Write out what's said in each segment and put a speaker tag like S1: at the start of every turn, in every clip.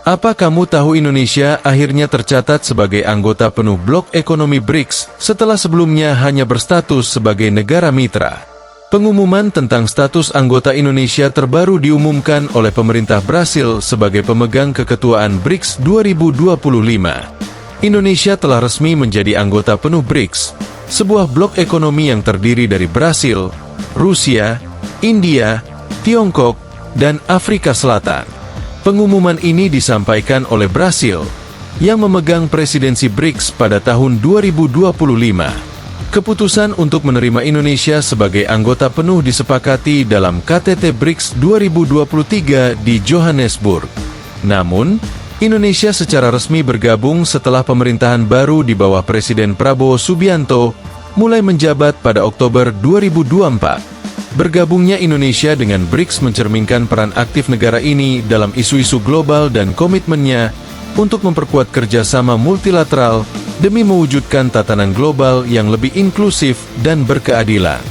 S1: Apa kamu tahu Indonesia akhirnya tercatat sebagai anggota penuh blok ekonomi BRICS setelah sebelumnya hanya berstatus sebagai negara mitra? Pengumuman tentang status anggota Indonesia terbaru diumumkan oleh pemerintah Brasil sebagai pemegang keketuaan BRICS 2025. Indonesia telah resmi menjadi anggota penuh BRICS, sebuah blok ekonomi yang terdiri dari Brasil, Rusia, India, Tiongkok, dan Afrika Selatan. Pengumuman ini disampaikan oleh Brasil, yang memegang presidensi BRICS pada tahun 2025. Keputusan untuk menerima Indonesia sebagai anggota penuh disepakati dalam KTT BRICS 2023 di Johannesburg. Namun, Indonesia secara resmi bergabung setelah pemerintahan baru di bawah Presiden Prabowo Subianto mulai menjabat pada Oktober 2024. Bergabungnya Indonesia dengan BRICS mencerminkan peran aktif negara ini dalam isu-isu global dan komitmennya untuk memperkuat kerjasama multilateral demi mewujudkan tatanan global yang lebih inklusif dan berkeadilan.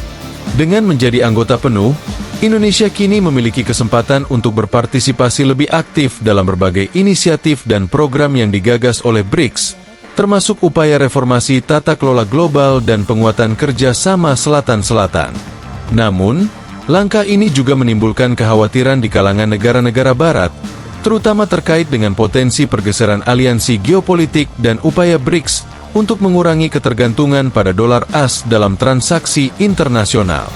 S1: Dengan menjadi anggota penuh, Indonesia kini memiliki kesempatan untuk berpartisipasi lebih aktif dalam berbagai inisiatif dan program yang digagas oleh BRICS, termasuk upaya reformasi tata kelola global dan penguatan kerjasama Selatan-Selatan. Namun, langkah ini juga menimbulkan kekhawatiran di kalangan negara-negara Barat, terutama terkait dengan potensi pergeseran aliansi geopolitik dan upaya BRICS untuk mengurangi ketergantungan pada dolar AS dalam transaksi internasional.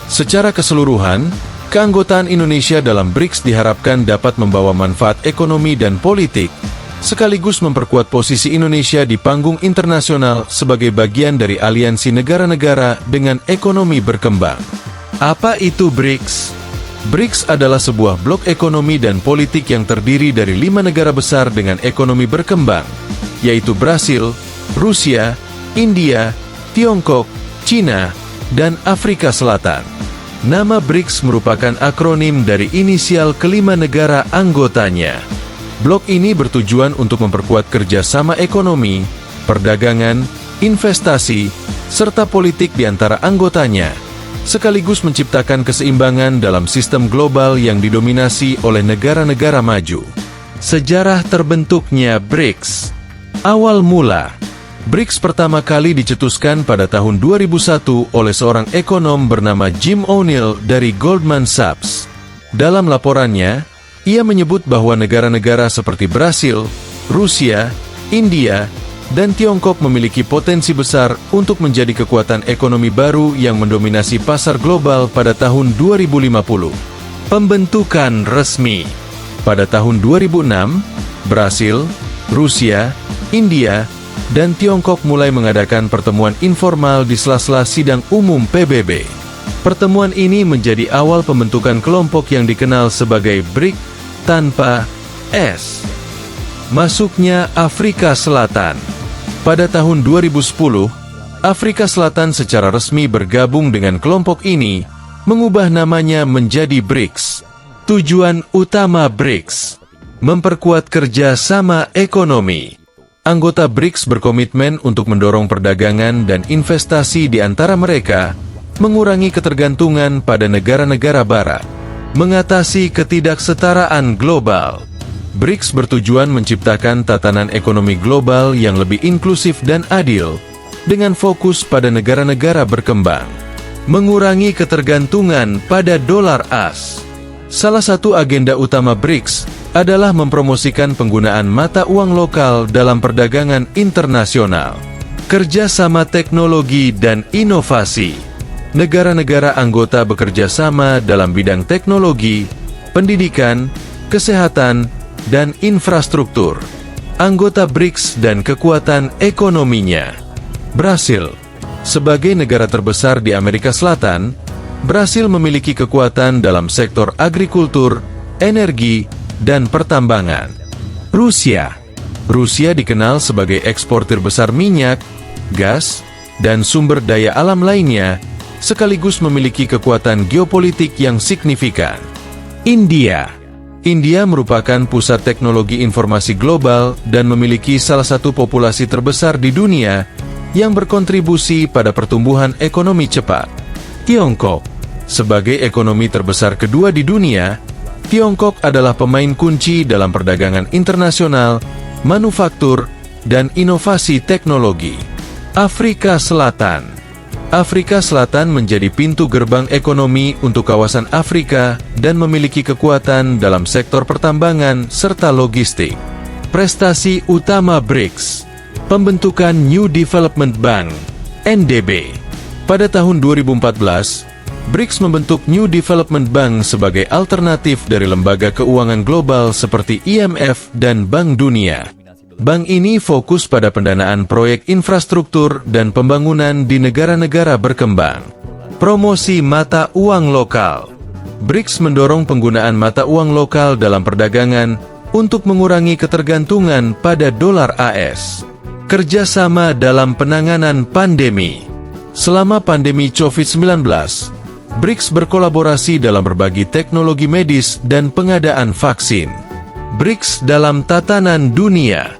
S1: Secara keseluruhan, keanggotaan Indonesia dalam BRICS diharapkan dapat membawa manfaat ekonomi dan politik, sekaligus memperkuat posisi Indonesia di panggung internasional sebagai bagian dari aliansi negara-negara dengan ekonomi berkembang. Apa itu BRICS? BRICS adalah sebuah blok ekonomi dan politik yang terdiri dari 5 negara besar dengan ekonomi berkembang, yaitu Brasil, Rusia, India, Tiongkok, China, dan Afrika Selatan. Nama BRICS merupakan akronim dari inisial kelima negara anggotanya. Blok ini bertujuan untuk memperkuat kerjasama ekonomi, perdagangan, investasi, serta politik di antara anggotanya, sekaligus menciptakan keseimbangan dalam sistem global yang didominasi oleh negara-negara maju. Sejarah terbentuknya BRICS. Awal mula, BRICS pertama kali dicetuskan pada tahun 2001 oleh seorang ekonom bernama Jim O'Neill dari Goldman Sachs. Dalam laporannya, ia menyebut bahwa negara-negara seperti Brasil, Rusia, India, dan Tiongkok memiliki potensi besar untuk menjadi kekuatan ekonomi baru yang mendominasi pasar global pada tahun 2050. Pembentukan resmi. Pada tahun 2006, Brasil, Rusia, India, dan Tiongkok mulai mengadakan pertemuan informal di sela-sela sidang umum PBB. Pertemuan ini menjadi awal pembentukan kelompok yang dikenal sebagai BRIC tanpa S. Masuknya Afrika Selatan. Pada tahun 2010, Afrika Selatan secara resmi bergabung dengan kelompok ini, mengubah namanya menjadi BRICS. Tujuan utama BRICS: memperkuat kerjasama ekonomi. Anggota BRICS berkomitmen untuk mendorong perdagangan dan investasi di antara mereka, mengurangi ketergantungan pada negara-negara Barat, mengatasi ketidaksetaraan global. BRICS bertujuan menciptakan tatanan ekonomi global yang lebih inklusif dan adil, dengan fokus pada negara-negara berkembang, mengurangi ketergantungan pada dolar AS. Salah satu agenda utama BRICS adalah mempromosikan penggunaan mata uang lokal dalam perdagangan internasional, kerjasama teknologi dan inovasi. Negara-negara anggota bekerja sama dalam bidang teknologi, pendidikan, kesehatan, dan infrastruktur. Anggota BRICS dan kekuatan ekonominya. Brasil. Sebagai negara terbesar di Amerika Selatan, Brasil memiliki kekuatan dalam sektor agrikultur, energi, dan pertambangan. Rusia. Rusia dikenal sebagai eksportir besar minyak, gas, dan sumber daya alam lainnya, sekaligus memiliki kekuatan geopolitik yang signifikan. India. India merupakan pusat teknologi informasi global dan memiliki salah satu populasi terbesar di dunia yang berkontribusi pada pertumbuhan ekonomi cepat. Tiongkok. Sebagai ekonomi terbesar kedua di dunia, Tiongkok adalah pemain kunci dalam perdagangan internasional, manufaktur, dan inovasi teknologi. Afrika Selatan. Afrika Selatan menjadi pintu gerbang ekonomi untuk kawasan Afrika dan memiliki kekuatan dalam sektor pertambangan serta logistik. Prestasi utama BRICS. Pembentukan New Development Bank, NDB. Pada tahun 2014, BRICS membentuk New Development Bank sebagai alternatif dari lembaga keuangan global seperti IMF dan Bank Dunia. Bank ini fokus pada pendanaan proyek infrastruktur dan pembangunan di negara-negara berkembang. Promosi mata uang lokal. BRICS mendorong penggunaan mata uang lokal dalam perdagangan untuk mengurangi ketergantungan pada dolar AS. Kerjasama dalam penanganan pandemi. Selama pandemi COVID-19, BRICS berkolaborasi dalam berbagi teknologi medis dan pengadaan vaksin. BRICS dalam tatanan dunia.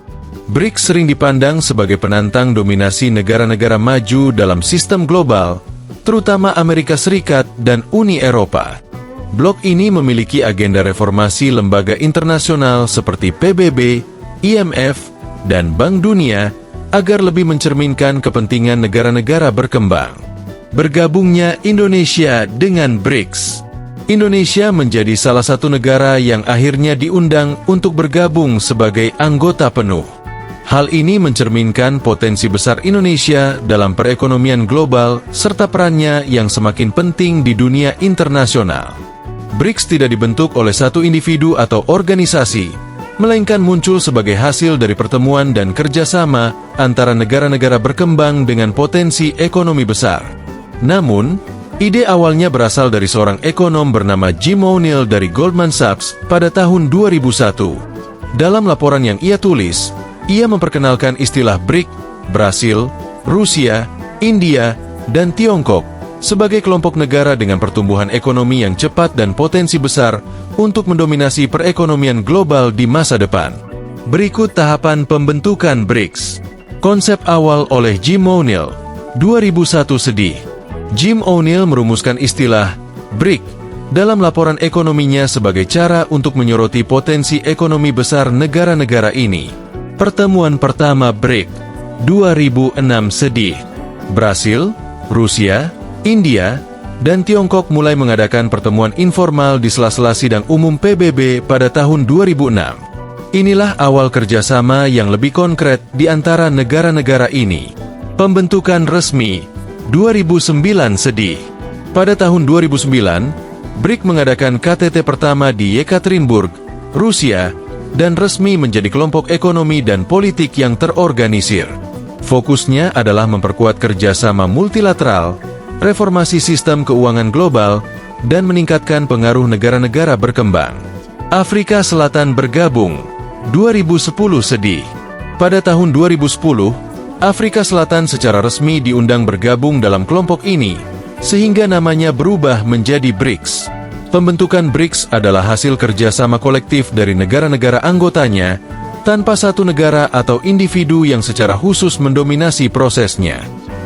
S1: BRICS sering dipandang sebagai penantang dominasi negara-negara maju dalam sistem global, terutama Amerika Serikat dan Uni Eropa. Blok ini memiliki agenda reformasi lembaga internasional seperti PBB, IMF, dan Bank Dunia agar lebih mencerminkan kepentingan negara-negara berkembang. Bergabungnya Indonesia dengan BRICS. Indonesia menjadi salah satu negara yang akhirnya diundang untuk bergabung sebagai anggota penuh. Hal ini mencerminkan potensi besar Indonesia dalam perekonomian global serta perannya yang semakin penting di dunia internasional. BRICS tidak dibentuk oleh satu individu atau organisasi, melainkan muncul sebagai hasil dari pertemuan dan kerjasama antara negara-negara berkembang dengan potensi ekonomi besar. Namun, ide awalnya berasal dari seorang ekonom bernama Jim O'Neill dari Goldman Sachs pada tahun 2001. Dalam laporan yang ia tulis, ia memperkenalkan istilah BRIC, Brasil, Rusia, India, dan Tiongkok sebagai kelompok negara dengan pertumbuhan ekonomi yang cepat dan potensi besar untuk mendominasi perekonomian global di masa depan. Berikut tahapan pembentukan BRICS. Konsep awal oleh Jim O'Neill, 2001 sedih. Jim O'Neill merumuskan istilah BRIC dalam laporan ekonominya sebagai cara untuk menyoroti potensi ekonomi besar negara-negara ini. Pertemuan pertama BRIC, 2006 sedih. Brasil, Rusia, India, dan Tiongkok mulai mengadakan pertemuan informal di sela-sela sidang umum PBB pada tahun 2006. Inilah awal kerjasama yang lebih konkret di antara negara-negara ini. Pembentukan resmi, 2009 sedih. Pada tahun 2009, BRIC mengadakan KTT pertama di Yekaterinburg, Rusia, dan resmi menjadi kelompok ekonomi dan politik yang terorganisir. Fokusnya adalah memperkuat kerjasama multilateral, reformasi sistem keuangan global, dan meningkatkan pengaruh negara-negara berkembang. Afrika Selatan bergabung, 2010 sedih. Pada tahun 2010, Afrika Selatan secara resmi diundang bergabung dalam kelompok ini, sehingga namanya berubah menjadi BRICS. Pembentukan BRICS adalah hasil kerjasama kolektif dari negara-negara anggotanya, tanpa satu negara atau individu yang secara khusus mendominasi prosesnya.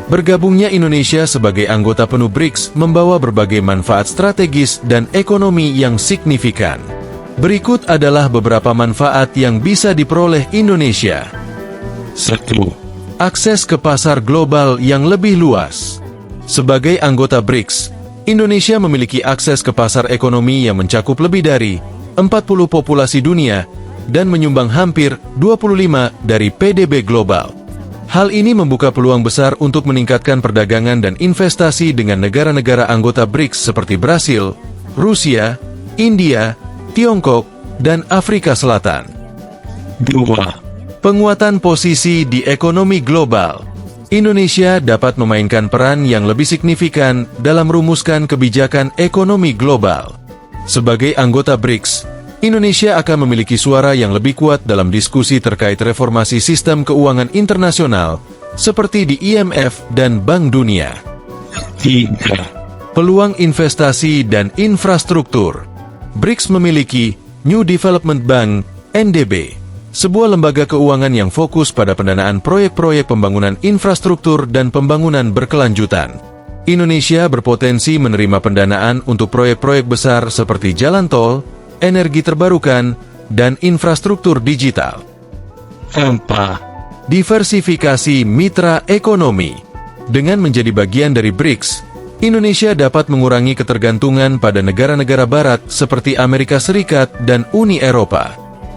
S1: Bergabungnya Indonesia sebagai anggota penuh BRICS membawa berbagai manfaat strategis dan ekonomi yang signifikan. Berikut adalah beberapa manfaat yang bisa diperoleh Indonesia. 1. Akses ke pasar global yang lebih luas. Sebagai anggota BRICS, Indonesia memiliki akses ke pasar ekonomi yang mencakup lebih dari 40 populasi dunia dan menyumbang hampir 25% dari PDB global. Hal ini membuka peluang besar untuk meningkatkan perdagangan dan investasi dengan negara-negara anggota BRICS seperti Brasil, Rusia, India, Tiongkok, dan Afrika Selatan. 2. Penguatan posisi di ekonomi global. Indonesia dapat memainkan peran yang lebih signifikan dalam merumuskan kebijakan ekonomi global. Sebagai anggota BRICS, Indonesia akan memiliki suara yang lebih kuat dalam diskusi terkait reformasi sistem keuangan internasional, seperti di IMF dan Bank Dunia. 3. Peluang investasi dan infrastruktur. BRICS memiliki New Development Bank, NDB, sebuah lembaga keuangan yang fokus pada pendanaan proyek-proyek pembangunan infrastruktur dan pembangunan berkelanjutan. Indonesia berpotensi menerima pendanaan untuk proyek-proyek besar seperti jalan tol, energi terbarukan, dan infrastruktur digital.
S2: 4.
S1: Diversifikasi mitra ekonomi. Dengan menjadi bagian dari BRICS, Indonesia dapat mengurangi ketergantungan pada negara-negara barat seperti Amerika Serikat dan Uni Eropa.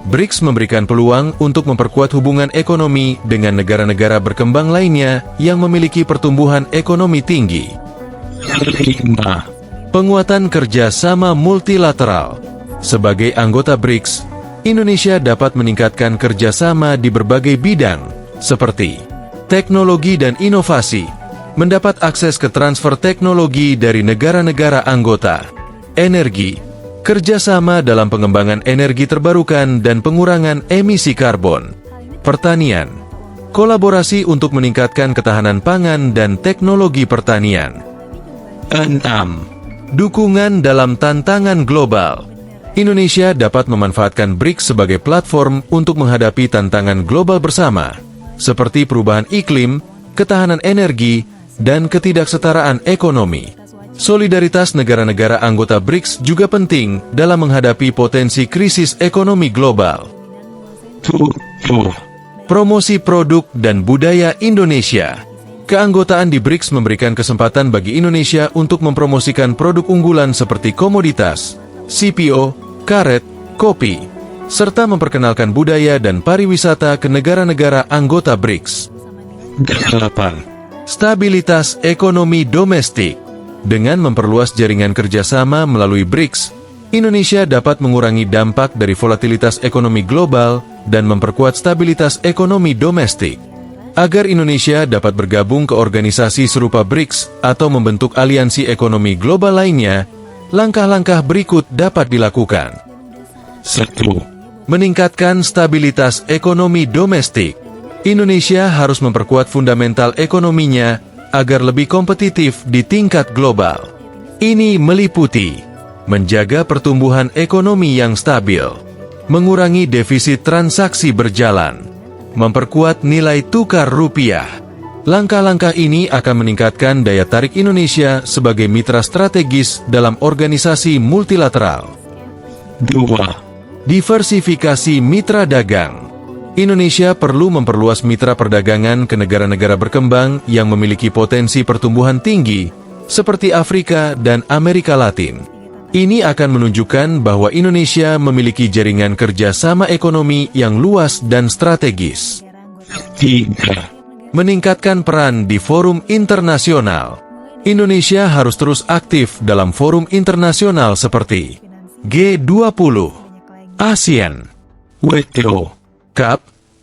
S1: BRICS memberikan peluang untuk memperkuat hubungan ekonomi dengan negara-negara berkembang lainnya yang memiliki pertumbuhan ekonomi tinggi.
S2: 5.
S1: Penguatan kerjasama multilateral. Sebagai anggota BRICS, Indonesia dapat meningkatkan kerjasama di berbagai bidang, seperti teknologi dan inovasi, mendapat akses ke transfer teknologi dari negara-negara anggota, energi, kerjasama dalam pengembangan energi terbarukan dan pengurangan emisi karbon, pertanian, kolaborasi untuk meningkatkan ketahanan pangan dan teknologi pertanian.
S2: 6.
S1: Dukungan dalam tantangan global. Indonesia dapat memanfaatkan BRICS sebagai platform untuk menghadapi tantangan global bersama, seperti perubahan iklim, ketahanan energi, dan ketidaksetaraan ekonomi. Solidaritas negara-negara anggota BRICS juga penting dalam menghadapi potensi krisis ekonomi global.
S2: 7.
S1: Promosi produk dan budaya Indonesia. Keanggotaan di BRICS memberikan kesempatan bagi Indonesia untuk mempromosikan produk unggulan seperti komoditas, CPO, karet, kopi, serta memperkenalkan budaya dan pariwisata ke negara-negara anggota BRICS.
S2: 8.
S1: Stabilitas ekonomi domestik. Dengan memperluas jaringan kerjasama melalui BRICS, Indonesia dapat mengurangi dampak dari volatilitas ekonomi global dan memperkuat stabilitas ekonomi domestik. Agar Indonesia dapat bergabung ke organisasi serupa BRICS atau membentuk aliansi ekonomi global lainnya, langkah-langkah berikut dapat dilakukan.
S2: 1.
S1: Meningkatkan stabilitas ekonomi domestik. Indonesia harus memperkuat fundamental ekonominya agar lebih kompetitif di tingkat global. Ini meliputi menjaga pertumbuhan ekonomi yang stabil, mengurangi defisit transaksi berjalan, memperkuat nilai tukar rupiah. Langkah-langkah ini akan meningkatkan daya tarik Indonesia sebagai mitra strategis dalam organisasi multilateral.
S2: 2.
S1: Diversifikasi mitra dagang. Indonesia perlu memperluas mitra perdagangan ke negara-negara berkembang yang memiliki potensi pertumbuhan tinggi, seperti Afrika dan Amerika Latin. Ini akan menunjukkan bahwa Indonesia memiliki jaringan kerjasama ekonomi yang luas dan strategis.
S2: 3.
S1: Meningkatkan peran di forum internasional. Indonesia harus terus aktif dalam forum internasional seperti G20, ASEAN,
S2: WTO,
S1: COP,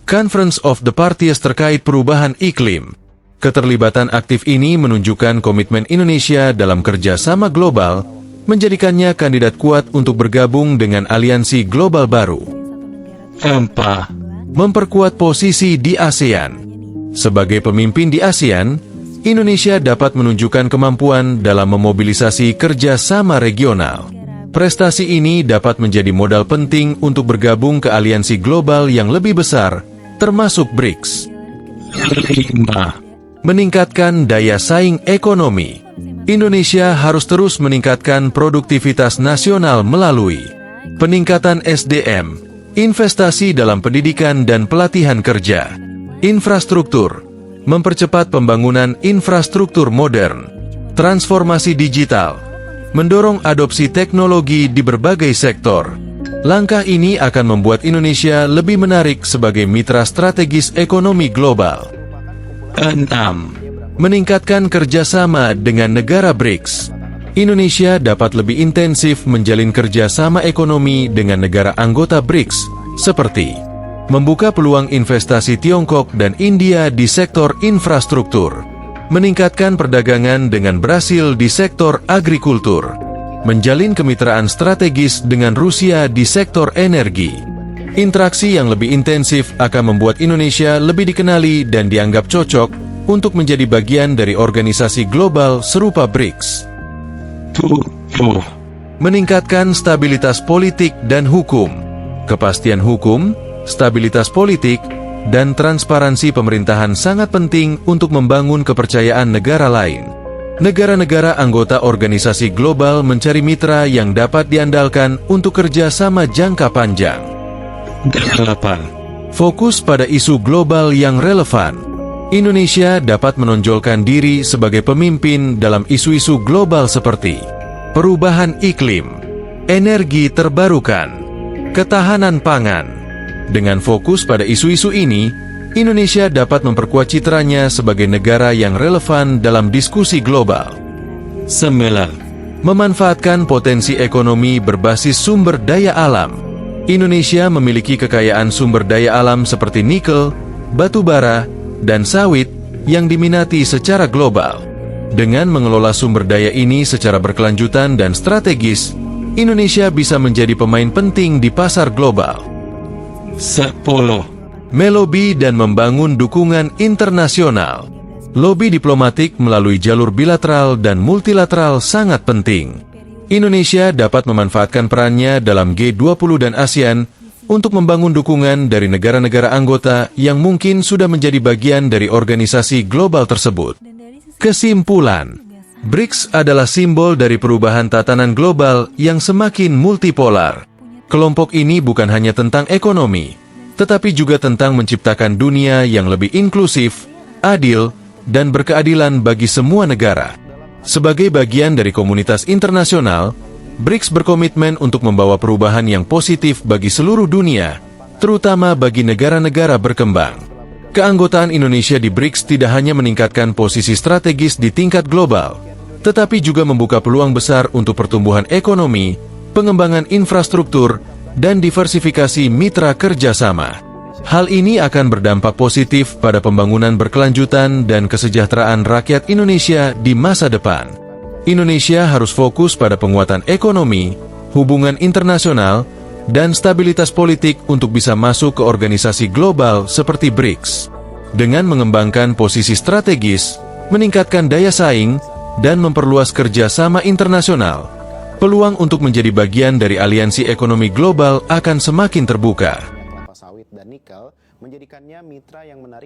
S1: Conference of the Parties terkait perubahan iklim. Keterlibatan aktif ini menunjukkan komitmen Indonesia dalam kerjasama global, menjadikannya kandidat kuat untuk bergabung dengan aliansi global baru.
S2: 4.
S1: Memperkuat posisi di ASEAN. Sebagai pemimpin di ASEAN, Indonesia dapat menunjukkan kemampuan dalam memobilisasi kerjasama regional. Prestasi ini dapat menjadi modal penting untuk bergabung ke aliansi global yang lebih besar, termasuk BRICS.
S2: 5.
S1: Meningkatkan daya saing ekonomi. Indonesia harus terus meningkatkan produktivitas nasional melalui peningkatan SDM, investasi dalam pendidikan dan pelatihan kerja, infrastruktur, mempercepat pembangunan infrastruktur modern, transformasi digital, mendorong adopsi teknologi di berbagai sektor. Langkah ini akan membuat Indonesia lebih menarik sebagai mitra strategis ekonomi global.
S2: 6.
S1: Meningkatkan kerjasama dengan negara BRICS. Indonesia dapat lebih intensif menjalin kerjasama ekonomi dengan negara anggota BRICS, seperti membuka peluang investasi Tiongkok dan India di sektor infrastruktur, meningkatkan perdagangan dengan Brasil di sektor agrikultur, menjalin kemitraan strategis dengan Rusia di sektor energi. Interaksi yang lebih intensif akan membuat Indonesia lebih dikenali dan dianggap cocok untuk menjadi bagian dari organisasi global serupa BRICS.
S2: 7.
S1: Meningkatkan stabilitas politik dan hukum. Kepastian hukum, stabilitas politik, dan transparansi pemerintahan sangat penting untuk membangun kepercayaan negara lain. Negara-negara anggota organisasi global mencari mitra yang dapat diandalkan untuk kerjasama jangka panjang.
S2: 8.
S1: Fokus pada isu global yang relevan. Indonesia dapat menonjolkan diri sebagai pemimpin dalam isu-isu global seperti perubahan iklim, energi terbarukan, ketahanan pangan. Dengan fokus pada isu-isu ini, Indonesia dapat memperkuat citranya sebagai negara yang relevan dalam diskusi global.
S2: 9.
S1: Memanfaatkan potensi ekonomi berbasis sumber daya alam. Indonesia memiliki kekayaan sumber daya alam seperti nikel, batu bara, dan sawit yang diminati secara global. Dengan mengelola sumber daya ini secara berkelanjutan dan strategis, Indonesia bisa menjadi pemain penting di pasar global.
S2: 10.
S1: Melobi dan membangun dukungan internasional. Lobi diplomatik melalui jalur bilateral dan multilateral sangat penting. Indonesia dapat memanfaatkan perannya dalam G20 dan ASEAN untuk membangun dukungan dari negara-negara anggota yang mungkin sudah menjadi bagian dari organisasi global tersebut. Kesimpulan, BRICS adalah simbol dari perubahan tatanan global yang semakin multipolar. Kelompok ini bukan hanya tentang ekonomi, tetapi juga tentang menciptakan dunia yang lebih inklusif, adil, dan berkeadilan bagi semua negara. Sebagai bagian dari komunitas internasional, BRICS berkomitmen untuk membawa perubahan yang positif bagi seluruh dunia, terutama bagi negara-negara berkembang. Keanggotaan Indonesia di BRICS tidak hanya meningkatkan posisi strategis di tingkat global, tetapi juga membuka peluang besar untuk pertumbuhan ekonomi, pengembangan infrastruktur, dan diversifikasi mitra kerjasama. Hal ini akan berdampak positif pada pembangunan berkelanjutan dan kesejahteraan rakyat Indonesia di masa depan. Indonesia harus fokus pada penguatan ekonomi, hubungan internasional, dan stabilitas politik untuk bisa masuk ke organisasi global seperti BRICS. Dengan mengembangkan posisi strategis, meningkatkan daya saing, dan memperluas kerjasama internasional, peluang untuk menjadi bagian dari aliansi ekonomi global akan semakin terbuka.
S3: Kelapa sawit dan nikel menjadikannya mitra yang menarik